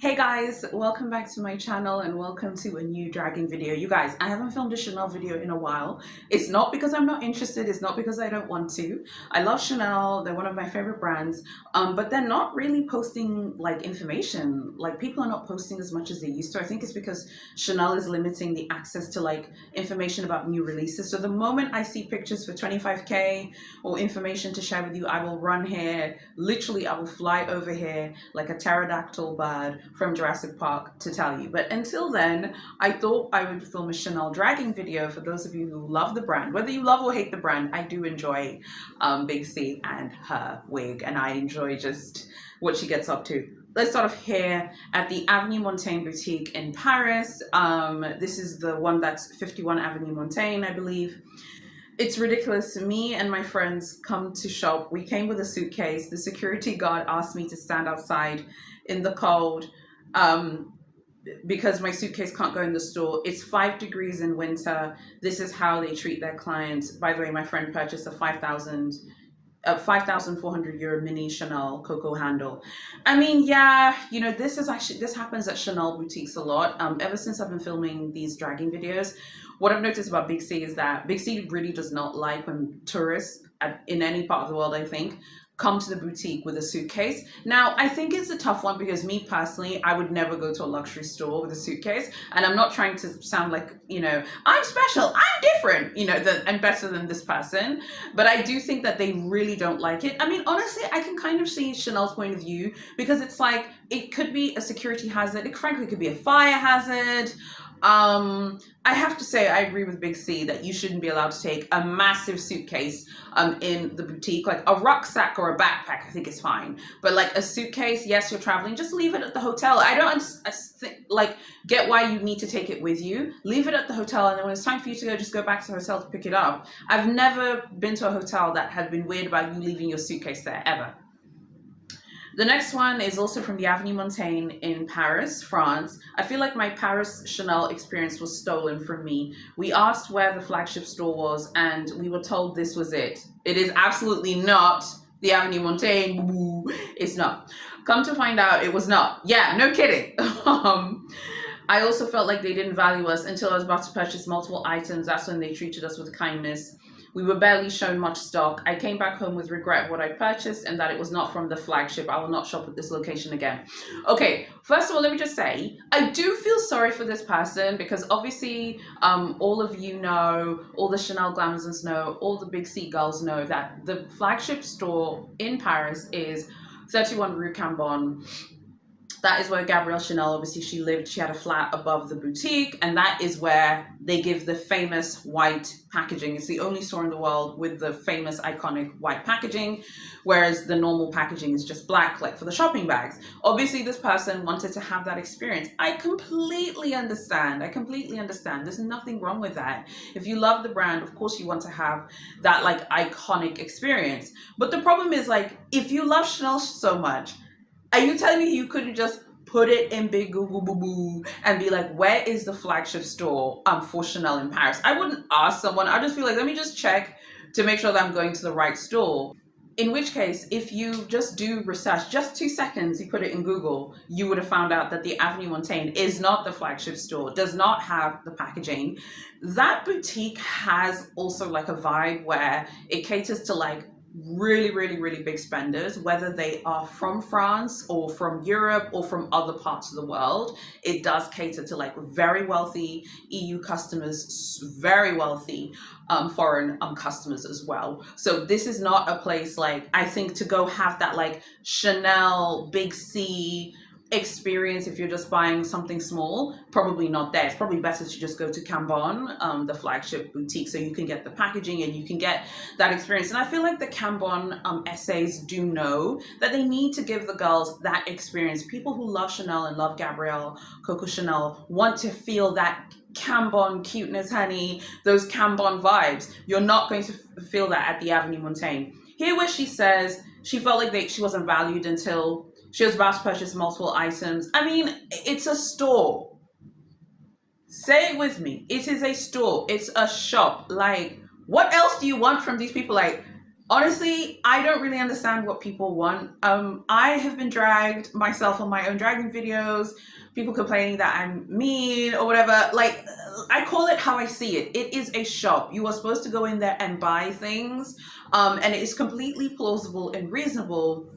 Hey guys, welcome back to my channel and welcome to a new dragging video. You guys, I haven't filmed a Chanel video in a while. It's not because I'm not interested, it's not because I don't want to. I love Chanel, they're one of my favorite brands, but they're not really posting like information. Like people are not posting as much as they used to. I think it's because Chanel is limiting the access to like information about new releases. So the moment I see pictures for 25k or information to share with you, I will run here. Literally, I will fly over here like a pterodactyl bird from Jurassic Park to tell you. But until then, I thought I would film a Chanel dragging video for those of you who love the brand. Whether you love or hate the brand, I do enjoy Big C and her wig, and I enjoy just what she gets up to. Let's start off here at the Avenue Montaigne boutique in Paris. This is the one that's 51 Avenue Montaigne, I believe. It's ridiculous. Me and my friends come to shop. We came with a suitcase. The security guard asked me to stand outside in the cold because my suitcase can't go in the store. It's 5 degrees in winter. This is how they treat their clients. By the way, my friend purchased a 5,400 euro mini Chanel Coco handle. I mean, yeah, you know, this happens at Chanel boutiques a lot. Ever since I've been filming these dragging videos, what I've noticed about Big C is that Big C really does not like when tourists in any part of the world, I think, come to the boutique with a suitcase. Now, I think it's a tough one because me personally, I would never go to a luxury store with a suitcase. And I'm not trying to sound like, you know, I'm special, I'm different, you know, I'm better than this person. But I do think that they really don't like it. I mean, honestly, I can kind of see Chanel's point of view because it's like, it could be a security hazard. It frankly could be a fire hazard. I have to say, I agree with Big C that you shouldn't be allowed to take a massive suitcase in the boutique. Like a rucksack or a backpack, I think is fine. But like a suitcase, yes, you're traveling, just leave it at the hotel. I don't like get why you need to take it with you. Leave it at the hotel, and then when it's time for you to go, just go back to the hotel to pick it up. I've never been to a hotel that had been weird about you leaving your suitcase there, ever. The next one is also from the Avenue Montaigne in Paris, France. I feel like my Paris Chanel experience was stolen from me. We asked where the flagship store was and we were told this was it. It is absolutely not the Avenue Montaigne. It's not. Come to find out, it was not. Yeah, no kidding. I also felt like they didn't value us until I was about to purchase multiple items. That's when they treated us with kindness. We were barely shown much stock. I came back home with regret of what I purchased and that it was not from the flagship. I will not shop at this location again. Okay, first of all, let me just say, I do feel sorry for this person because obviously all of you know, all the Chanel Glamazons know, all the Big C girls know that the flagship store in Paris is 31 Rue Cambon. That is where Gabrielle Chanel, obviously she lived, she had a flat above the boutique, and that is where they give the famous white packaging. It's the only store in the world with the famous iconic white packaging, whereas the normal packaging is just black, like for the shopping bags. Obviously this person wanted to have that experience. I completely understand. There's nothing wrong with that. If you love the brand, of course you want to have that like iconic experience. But the problem is like, if you love Chanel so much, are you telling me you couldn't just put it in big Google boo boo and be like, where is the flagship store for Chanel in Paris? I wouldn't ask someone. I'd just be like, let me just check to make sure that I'm going to the right store. In which case, if you just do research, just 2 seconds, you put it in Google, you would have found out that the Avenue Montaigne is not the flagship store, does not have the packaging. That boutique has also like a vibe where it caters to like really big spenders, whether they are from France or from Europe or from other parts of the world. It does cater to like very wealthy EU customers, very wealthy foreign customers as well. So this is not a place like, I think, to go have that like Chanel Big C experience if you're just buying something small. Probably not there. It's probably better to just go to Cambon, the flagship boutique, so you can get the packaging and you can get that experience. And I feel like the Cambon essays do know that they need to give the girls that experience. People who love Chanel and love Gabrielle Coco Chanel want to feel that Cambon cuteness, honey, those Cambon vibes. You're not going to feel that at the Avenue Montaigne. Here where she says she felt like she wasn't valued until she was about to purchase multiple items. I mean, it's a store. Say it with me. It is a store. It's a shop. Like, what else do you want from these people? Like, Honestly, I don't really understand what people want. I have been dragged myself on my own dragging videos, people complaining that I'm mean or whatever. Like, I call it how I see it. It is a shop. You are supposed to go in there and buy things, and it is completely plausible and reasonable.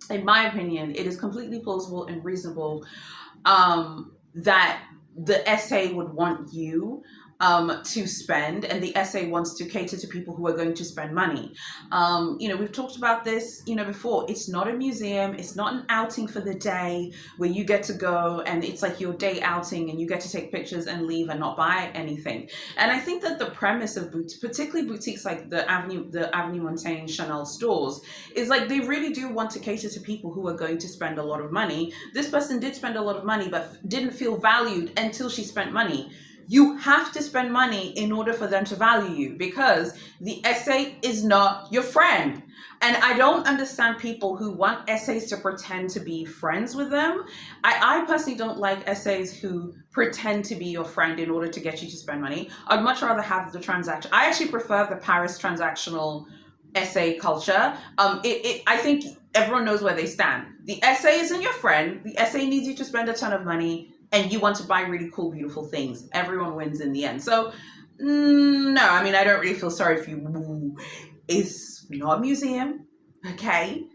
In my opinion, it is completely plausible and reasonable that the essay would want you to spend, and the essay wants to cater to people who are going to spend money. We've talked about this, before. It's not a museum. It's not an outing for the day where you get to go and it's like your day outing and you get to take pictures and leave and not buy anything. And I think that the premise of particularly boutiques like the Avenue Montaigne Chanel stores, is like they really do want to cater to people who are going to spend a lot of money. This person did spend a lot of money, but didn't feel valued until she spent money. You have to spend money in order for them to value you, because the essay is not your friend. And I don't understand people who want essays to pretend to be friends with them. I personally don't like essays who pretend to be your friend in order to get you to spend money. I'd much rather have the transaction. I actually prefer the Paris transactional essay culture. I think everyone knows where they stand. The essay isn't your friend. The essay needs you to spend a ton of money, and you want to buy really cool, beautiful things. Everyone wins in the end. So, no, I mean, I don't really feel sorry for you. It's not a museum, okay?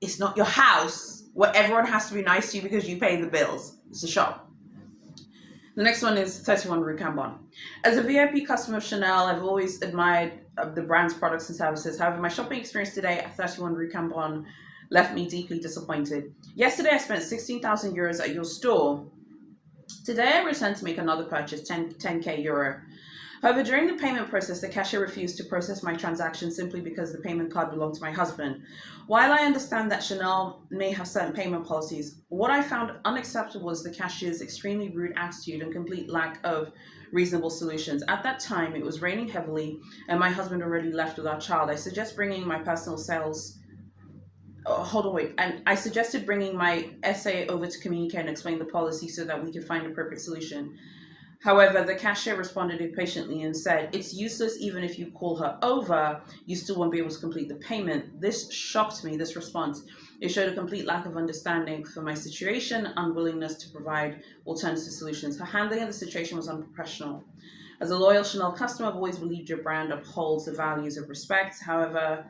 It's not your house where everyone has to be nice to you because you pay the bills. It's a shop. The next one is 31 Rue Cambon. As a VIP customer of Chanel, I've always admired the brand's products and services. However, my shopping experience today at 31 Rue Cambon left me deeply disappointed. Yesterday, I spent 16,000 euros at your store. Today, I returned to make another purchase, 10k euro. However, during the payment process, the cashier refused to process my transaction simply because the payment card belonged to my husband. While I understand that Chanel may have certain payment policies, what I found unacceptable was the cashier's extremely rude attitude and complete lack of reasonable solutions. At that time, it was raining heavily and my husband already left with our child. I suggest bringing my personal sales hold on, wait. And I suggested bringing my essay over to communicate and explain the policy so that we could find an appropriate solution. However, the cashier responded impatiently and said, "It's useless even if you call her over, you still won't be able to complete the payment." This shocked me, this response. It showed a complete lack of understanding for my situation, unwillingness to provide alternative solutions. Her handling of the situation was unprofessional. As a loyal Chanel customer, I've always believed your brand upholds the values of respect. However,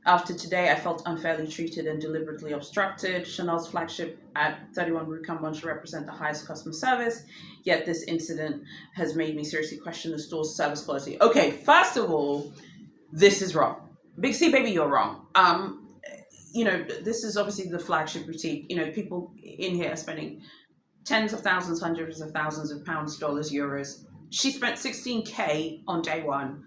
after today, I felt unfairly treated and deliberately obstructed. Chanel's flagship at 31 Rue Cambon should represent the highest customer service, yet this incident has made me seriously question the store's service quality. Okay, first of all, this is wrong. Big C, baby, you're wrong. This is obviously the flagship boutique. People in here are spending tens of thousands, hundreds of thousands of pounds, dollars, euros. She spent 16k on day one.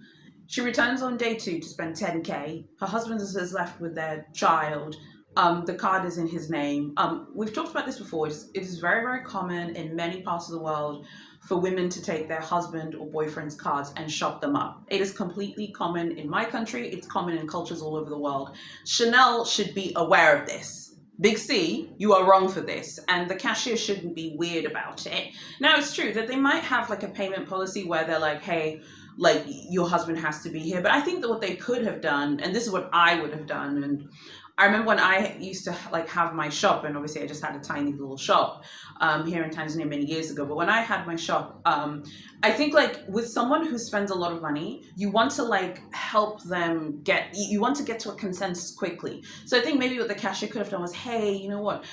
She returns on day two to spend 10k. Her husband is left with their child. The card is in his name. We've talked about this before. It is very, very common in many parts of the world for women to take their husband or boyfriend's cards and shop them up. It is completely common in my country. It's common in cultures all over the world. Chanel should be aware of this. Big C, you are wrong for this, and the cashier shouldn't be weird about it. Now, it's true that they might have like a payment policy where they're like, hey, like your husband has to be here. But I think that what they could have done, and this is what I would have done, and I remember when I used to like have my shop, and obviously I just had a tiny little shop here in Tanzania many years ago. But when I had my shop, I think like with someone who spends a lot of money, you want to like help them you want to get to a consensus quickly. So I think maybe what the cashier could have done was, hey, you know what?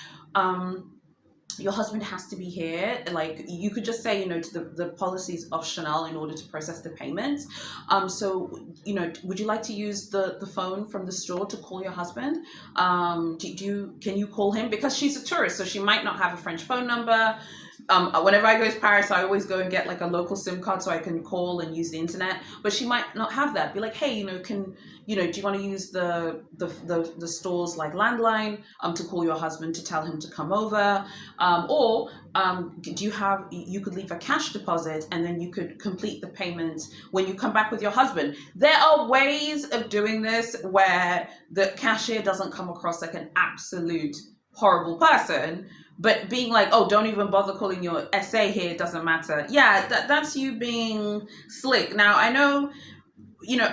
Your husband has to be here. Like you could just say, to the policies of Chanel in order to process the payment. Would you like to use the phone from the store to call your husband? Can you call him? Because she's a tourist, so she might not have a French phone number. Whenever I go to Paris, I always go and get like a local SIM card so I can call and use the internet. But she might not have that. Be like, hey, do you want to use the store's like landline to call your husband to tell him to come over? You could leave a cash deposit and then you could complete the payment when you come back with your husband. There are ways of doing this where the cashier doesn't come across like an absolute horrible person, but being like, oh, don't even bother calling your SA here, it doesn't matter. Yeah, that's you being slick. Now, I know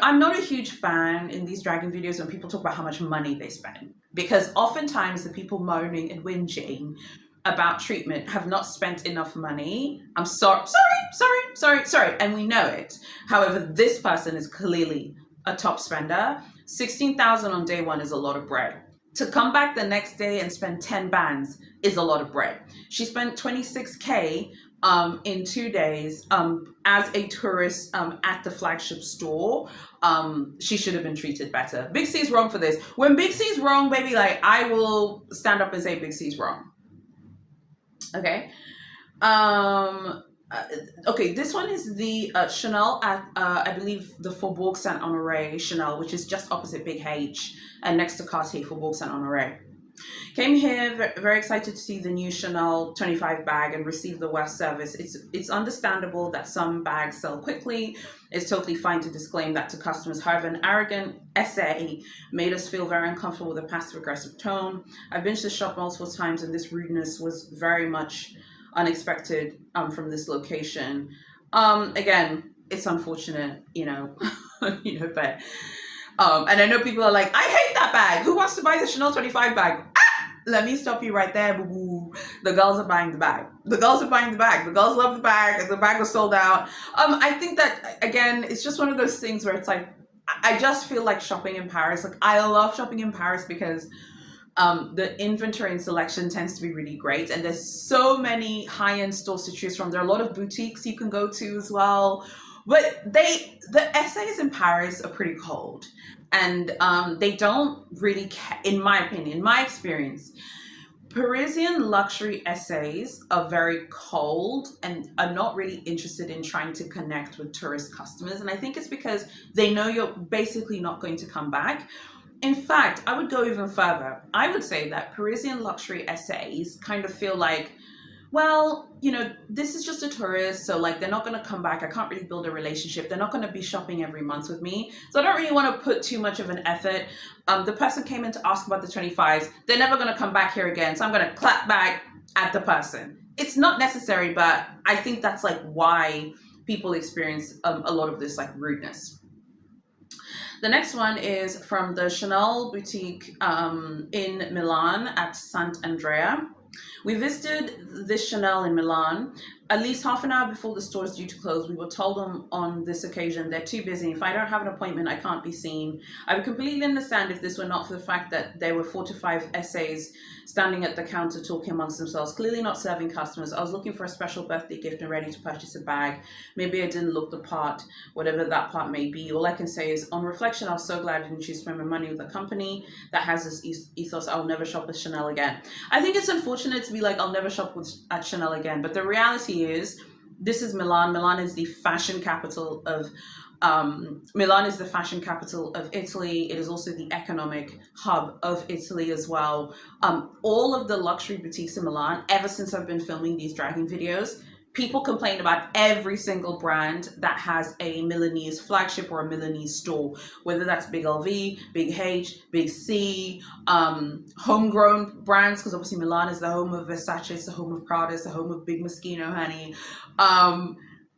I'm not a huge fan in these dragging videos when people talk about how much money they spend, because oftentimes the people moaning and whinging about treatment have not spent enough money. I'm sorry, and we know it. However, this person is clearly a top spender. 16,000 on day one is a lot of bread. To come back the next day and spend 10 bands is a lot of bread. She spent 26K in 2 days as a tourist at the flagship store. She should have been treated better. Big C's wrong for this. When Big C's wrong, baby, like I will stand up and say Big C's wrong. Okay. Um, uh, okay, this one is the Chanel at, I believe, the Faubourg Saint-Honore Chanel, which is just opposite Big H and next to Cartier, Faubourg Saint-Honore. Came here very excited to see the new Chanel 25 bag and receive the West service. It's understandable that some bags sell quickly. It's totally fine to disclaim that to customers. However, an arrogant essay made us feel very uncomfortable with a passive aggressive tone. I've been to the shop multiple times and this rudeness was very much unexpected from this location. Again, it's unfortunate, but and I know people are like, I hate that bag. Who wants to buy the Chanel 25 bag? Let me stop you right there, boo-boo. The girls are buying the bag. The girls are buying the bag. The girls love the bag. The bag was sold out. I think that, again, it's just one of those things where it's like, I just feel like shopping in Paris. Like, I love shopping in Paris because the inventory and selection tends to be really great. And there's so many high-end stores to choose from. There are a lot of boutiques you can go to as well. But the essays in Paris are pretty cold. And they don't really care, in my opinion, my experience. Parisian luxury essays are very cold and are not really interested in trying to connect with tourist customers. And I think it's because they know you're basically not going to come back. In fact, I would go even further. I would say that Parisian luxury essays kind of feel like, well, this is just a tourist, so like they're not going to come back. I can't really build a relationship. They're not going to be shopping every month with me. So I don't really want to put too much of an effort. The person came in to ask about the 25s. They're never going to come back here again. So I'm going to clap back at the person. It's not necessary, but I think that's like why people experience a lot of this like rudeness. The next one is from the Chanel boutique in Milan at Sant'Andrea. We visited this Chanel in Milan at least half an hour before the store is due to close. We were told on this occasion they're too busy. If I don't have an appointment, I can't be seen. I would completely understand if this were not for the fact that there were 4 to 5 essays standing at the counter talking amongst themselves, clearly not serving customers. I was looking for a special birthday gift and ready to purchase a bag. Maybe I didn't look the part, whatever that part may be. All I can say is, on reflection, I was so glad I didn't choose to spend my money with a company that has this ethos. I'll never shop with Chanel again. I think it's unfortunate to be like, I'll never shop at Chanel again. But the reality is, this is Milan. Milan is the fashion capital of Milan is the fashion capital of Italy. It is also the economic hub of Italy as well. All of the luxury boutiques in Milan, ever since I've been filming these dragging videos, people complain about every single brand that has a Milanese flagship or a Milanese store, whether that's Big LV, Big H, Big C, homegrown brands, because obviously Milan is the home of Versace, it's the home of Prada, it's the home of Big Moschino, honey.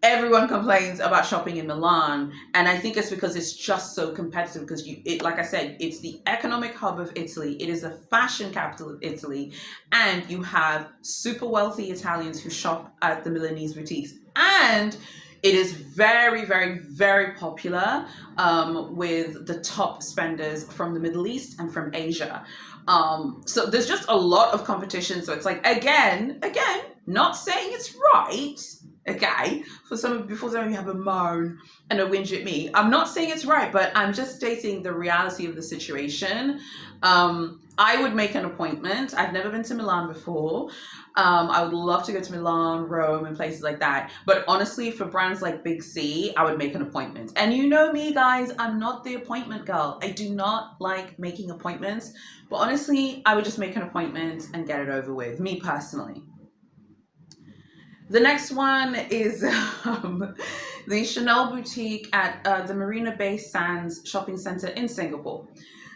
Everyone complains about shopping in Milan, and I think it's because it's just so competitive. Because like I said, it's the economic hub of Italy. It is the fashion capital of Italy, and you have super wealthy Italians who shop at the Milanese boutiques, and it is very, very, very popular with the top spenders from the Middle East and from Asia. So there's just a lot of competition. So it's like, again, not saying it's right. Okay, before some of you have a moan and a whinge at me, I'm not saying it's right, but I'm just stating the reality of the situation. I would make an appointment. I've never been to Milan before. I would love to go to Milan, Rome, and places like that. But honestly, for brands like Big C, I would make an appointment. And you know me, guys, I'm not the appointment girl. I do not like making appointments. But honestly, I would just make an appointment and get it over with, me personally. The next one is the Chanel boutique at the Marina Bay Sands shopping center in Singapore.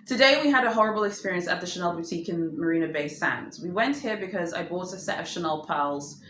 Today we had a horrible experience at the Chanel boutique in Marina Bay Sands. We went here because I bought a set of Chanel pearls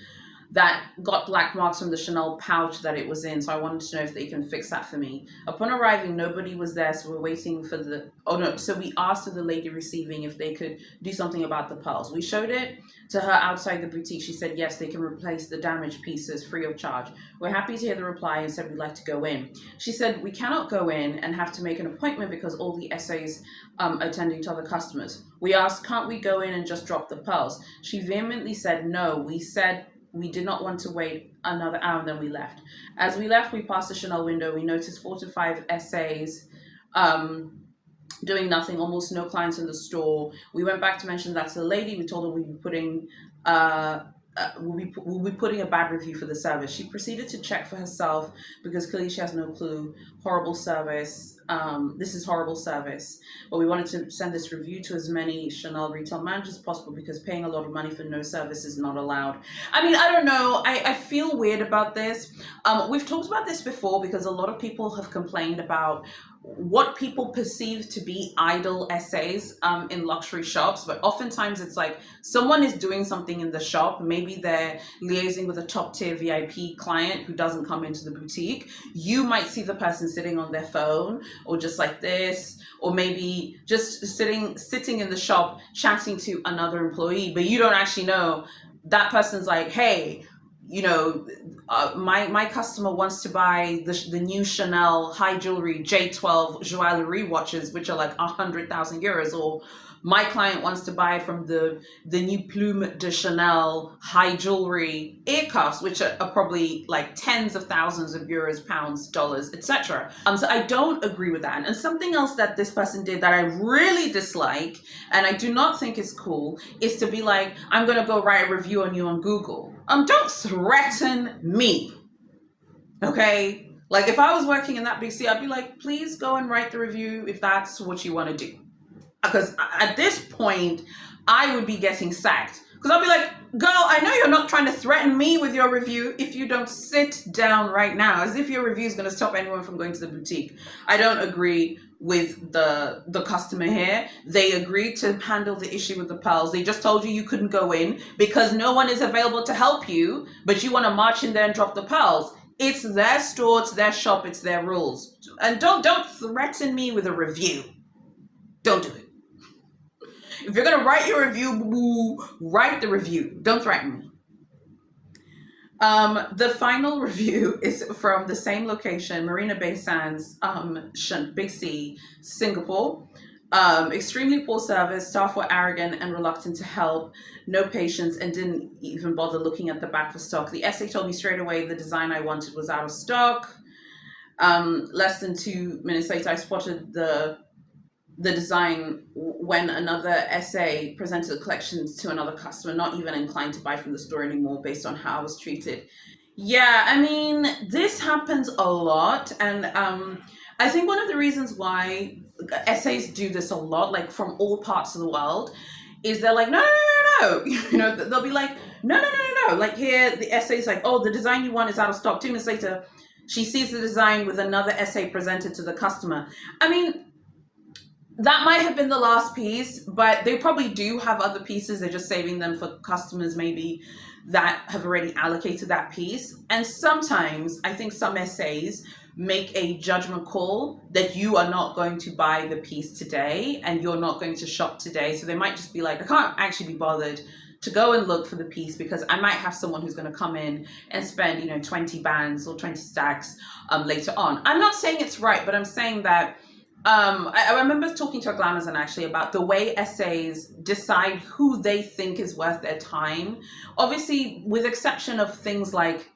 that got black marks from the Chanel pouch that it was in. So I wanted to know if they can fix that for me. Upon arriving, nobody was there, so we're waiting for the. Oh no! So we asked the lady receiving if they could do something about the pearls. We showed it to her outside the boutique. She said yes, they can replace the damaged pieces free of charge. We're happy to hear the reply and said we'd like to go in. She said we cannot go in and have to make an appointment because all the SAs attending to other customers. We asked, can't we go in and just drop the pearls? She vehemently said no. We said we did not want to wait another hour, and then we left. As we left, we passed the Chanel window. We noticed 4 to 5 SAs doing nothing, almost no clients in the store. We went back to mention that to the lady. We told her we'd be putting we'll be putting a bad review for the service. She proceeded to check for herself because clearly she has no clue. Horrible service. This is horrible service. But we wanted to send this review to as many Chanel retail managers as possible because paying a lot of money for no service is not allowed. I mean, I don't know. I feel weird about this. We've talked about this before because a lot of people have complained about what people perceive to be idle essays in luxury shops, but oftentimes it's like someone is doing something in the shop. Maybe they're liaising with a top tier VIP client who doesn't come into the boutique. You might see the person sitting on their phone or just like this, or maybe just sitting in the shop chatting to another employee, but you don't actually know that person's like, hey, you know, my customer wants to buy the new Chanel high jewelry J12 joaillerie watches, which are like 100,000 euros, or my client wants to buy from the new Plume de Chanel high jewelry ear cuffs, which are probably like tens of thousands of euros, pounds, dollars, etc. So I don't agree with that. And something else that this person did that I really dislike, and I do not think is cool, is to be like, I'm gonna go write a review on you on Google. Don't threaten me, okay? Like if I was working in that big city, I'd be like, please go and write the review if that's what you want to do. Because at this point, I would be getting sacked. Because I'll be like, girl, I know you're not trying to threaten me with your review if you don't sit down right now, as if your review is going to stop anyone from going to the boutique. I don't agree with the customer here. They agreed to handle the issue with the pearls. They just told you you couldn't go in because no one is available to help you, but you want to march in there and drop the pearls. It's their store, it's their shop, it's their rules. And don't threaten me with a review. Don't do it. If you're going to write your review, write the review. Don't threaten me. The final review is from the same location, Marina Bay Sands, Big C, Singapore. Extremely poor service. Staff were arrogant and reluctant to help. No patience and didn't even bother looking at the back for stock. The essay told me straight away the design I wanted was out of stock. Less than 2 minutes later, I spotted the design when another SA presented the collections to another customer, not even inclined to buy from the store anymore based on how I was treated. Yeah, I mean, this happens a lot. And I think one of the reasons why SAs do this a lot, like from all parts of the world, is they're like, no. You know, they'll be like, no. Like here, the SA's like, oh, the design you want is out of stock. 2 minutes later, she sees the design with another SA presented to the customer. I mean, that might have been the last piece, but they probably do have other pieces. They're just saving them for customers maybe that have already allocated that piece. And sometimes I think some SAs make a judgment call that you are not going to buy the piece today and you're not going to shop today. So they might just be like, I can't actually be bothered to go and look for the piece because I might have someone who's going to come in and spend, 20 bands or 20 stacks later on. I'm not saying it's right, but I'm saying that I remember talking to a Glamazon actually about the way SAs decide who they think is worth their time. Obviously, with exception of things like,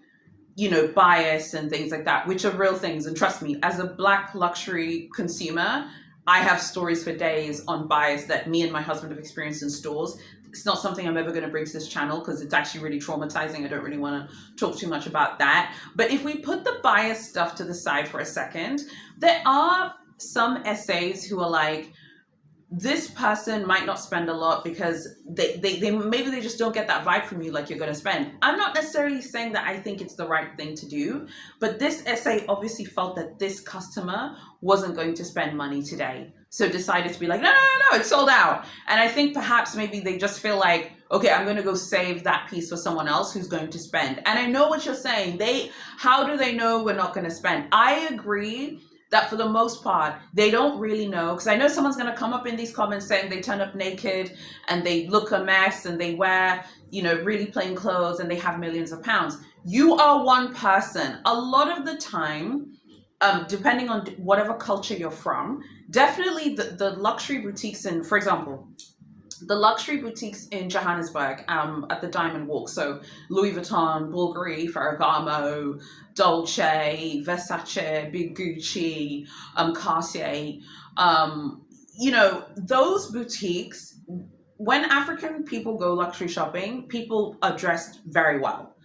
bias and things like that, which are real things. And trust me, as a Black luxury consumer, I have stories for days on bias that me and my husband have experienced in stores. It's not something I'm ever going to bring to this channel because it's actually really traumatizing. I don't really want to talk too much about that. But if we put the bias stuff to the side for a second, there are some SAs who are like, this person might not spend a lot because they maybe they just don't get that vibe from you like you're going to spend. I'm not necessarily saying that I think it's the right thing to do, but this essay obviously felt that this customer wasn't going to spend money today, so decided to be like, no, no, no, no, it's sold out. And I think perhaps maybe they just feel like, okay, I'm going to go save that piece for someone else who's going to spend. And I know what you're saying. How do they know we're not going to spend? I agree that for the most part, they don't really know. Because I know someone's going to come up in these comments saying they turn up naked and they look a mess and they wear, really plain clothes and they have millions of pounds. You are one person. A lot of the time, depending on whatever culture you're from, definitely the luxury boutiques in, for example, the luxury boutiques in Johannesburg, at the Diamond Walk. So Louis Vuitton, Bulgari, Ferragamo, Dolce, Versace, Big Gucci, Cartier. Those boutiques, when African people go luxury shopping, people are dressed very well.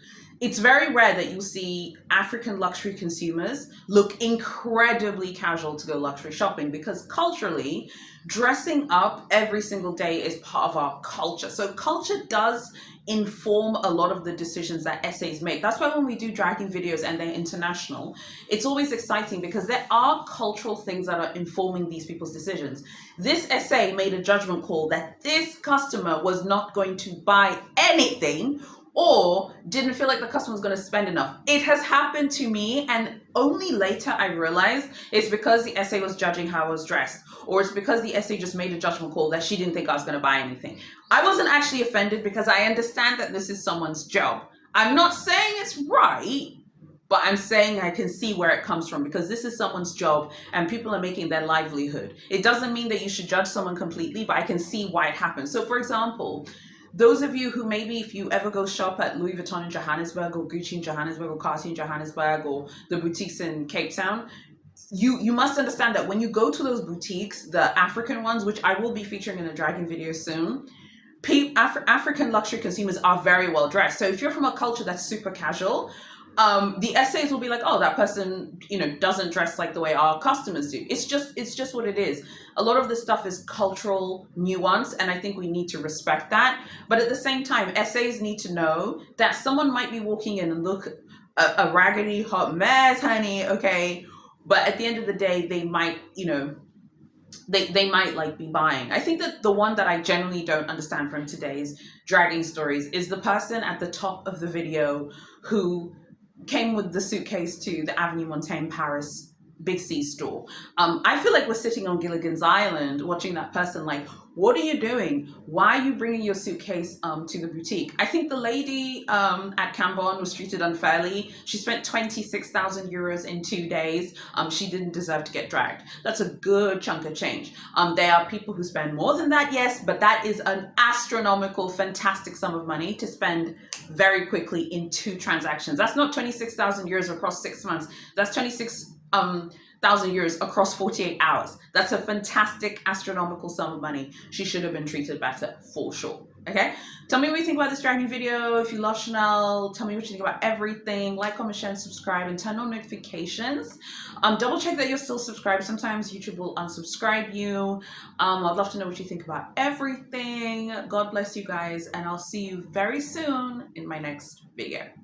It's very rare that you see African luxury consumers look incredibly casual to go luxury shopping, because culturally, dressing up every single day is part of our culture. So culture does inform a lot of the decisions that essays make. That's why when we do dragging videos and they're international, it's always exciting because there are cultural things that are informing these people's decisions. This essay made a judgment call that this customer was not going to buy anything, or didn't feel like the customer was going to spend enough. It has happened to me, and only later I realized it's because the essay was judging how I was dressed, or it's because the essay just made a judgment call that she didn't think I was going to buy anything. I wasn't actually offended because I understand that this is someone's job. I'm not saying it's right, but I'm saying I can see where it comes from, because this is someone's job and people are making their livelihood. It doesn't mean that you should judge someone completely, but I can see why it happens. So for example, those of you who maybe, if you ever go shop at Louis Vuitton in Johannesburg, or Gucci in Johannesburg, or Cartier in Johannesburg, or the boutiques in Cape Town, you must understand that when you go to those boutiques, the African ones, which I will be featuring in a dragging video soon, African luxury consumers are very well dressed. So if you're from a culture that's super casual, the essays will be like, oh, that person, doesn't dress like the way our customers do. It's just what it is. A lot of this stuff is cultural nuance, and I think we need to respect that. But at the same time, essays need to know that someone might be walking in and look a raggedy hot mess, honey, okay? But at the end of the day, they might, they might like be buying. I think that the one that I generally don't understand from today's dragging stories is the person at the top of the video who came with the suitcase to the Avenue Montaigne Paris Big C store. I feel like we're sitting on Gilligan's Island watching that person like, what are you doing? Why are you bringing your suitcase to the boutique? I think the lady at Cambon was treated unfairly. She spent 26,000 euros in 2 days. She didn't deserve to get dragged. That's a good chunk of change. There are people who spend more than that, yes, but that is an astronomical, fantastic sum of money to spend very quickly in 2 transactions. That's not 26,000 euros across 6 months. That's 26,000 euros across 48 hours. That's a fantastic, astronomical sum of money. She should have been treated better, for sure. Okay? Tell me what you think about this dragging video. If you love Chanel, tell me what you think about everything. Like, comment, share, and subscribe, and turn on notifications. Double check that you're still subscribed. Sometimes YouTube will unsubscribe you. I'd love to know what you think about everything. God bless you guys, and I'll see you very soon in my next video.